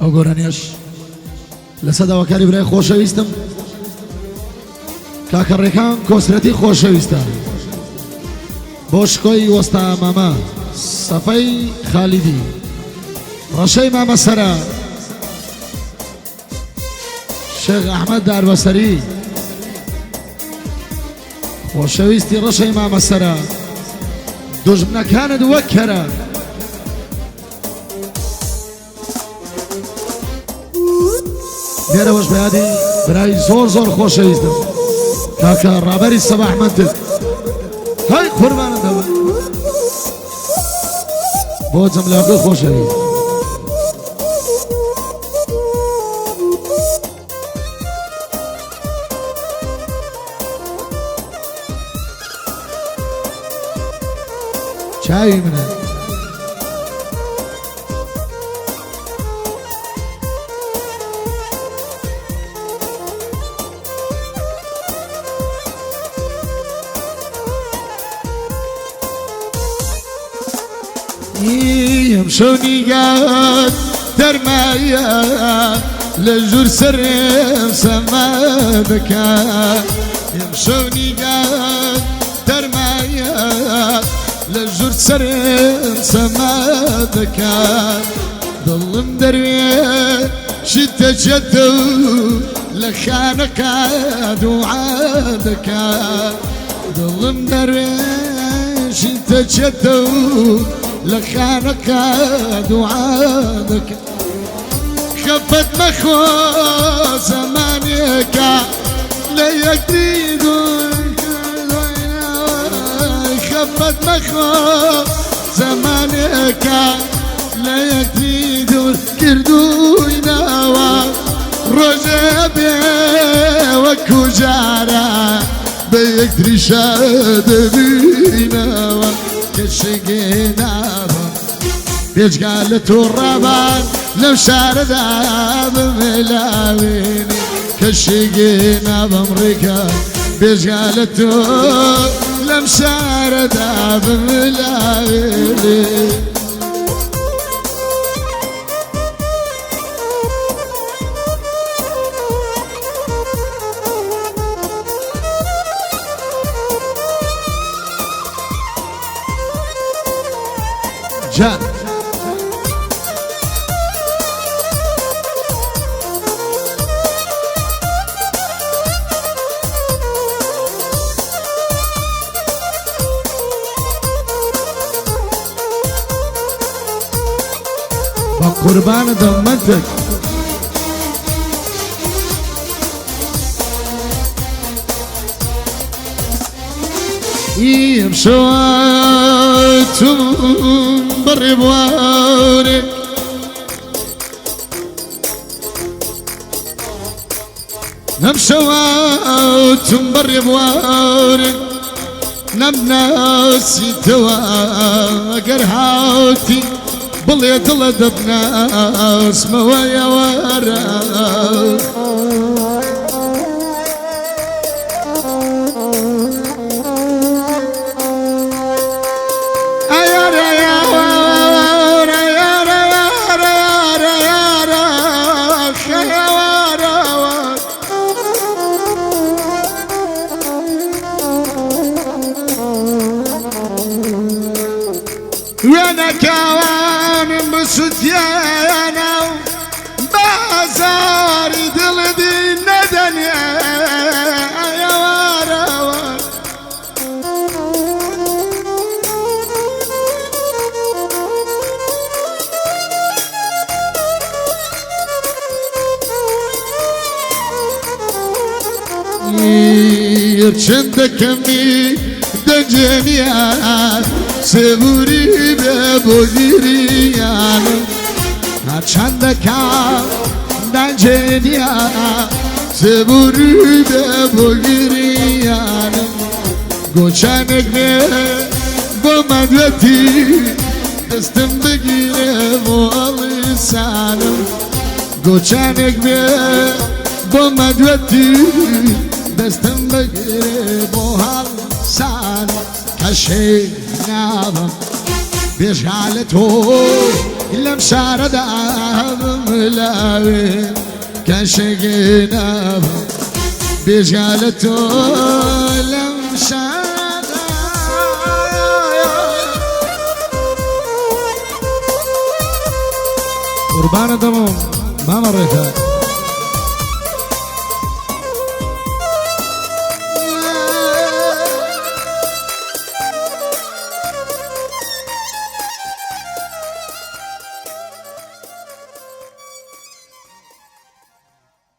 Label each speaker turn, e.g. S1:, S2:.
S1: ئەو گۆرانیش لەسە داواکاری برای خۆشەویستم کاکەڕێکان کۆسرەتی خۆشەویستە بۆ شکۆی وەستا مامە سەفەی خالیدی ڕەشەی مامە سەرە شێخ ئەحمەد داربەسەری خۆشەویستی ڕەشەی مامە سەرە دوژمنەکانت وەک کەرە لێرەوەش بەیادی برای زۆر زۆر خۆشەویستم کاکە ڕابەری سەباحمەندت هەی قوربانت دەبم بۆ جەملاکە خۆشەویست چاوی منە يمشوا نيقات درمايا لجور سرم سمادكا يمشوا نيقات درمايا لجور سرم سمادكا ظلم دروي شدة جدو لخانك دعادك ظلم دروي شدة جدو لخانك دعادك خفت مخو زمانك لا يقدر خفت مخو زمانك لا يقدر كردوينا رجبي وكو جارا بيقدر شاد بينا كشقينا بيج قالت الربان لو شاردا بملاويني كشقينا بامريكا بيج قالت لو شاردا بملاويني جان بقربان ضمنتك يمشواتم بري بوارك نمشواتم بري بوارك نمناسي توا قرهاوتي بلي دل دبناس موايا وراك وانا كوان بسديانا بازاري دل دي ندني يا وراوان يرشندك مي دجنيا سبوري ببوزيريانا چندكا دجنيا سبوري ببوزيريانا گوچانك مي بمدلتي دستم بگيره مولسانم گوچانك مي بمدلتي دستم بگيره مولسانم كشي نابم بيجعلته لم شارد ملاوي كشقنا بجالته لم شارد قربان دمهم ما مريتها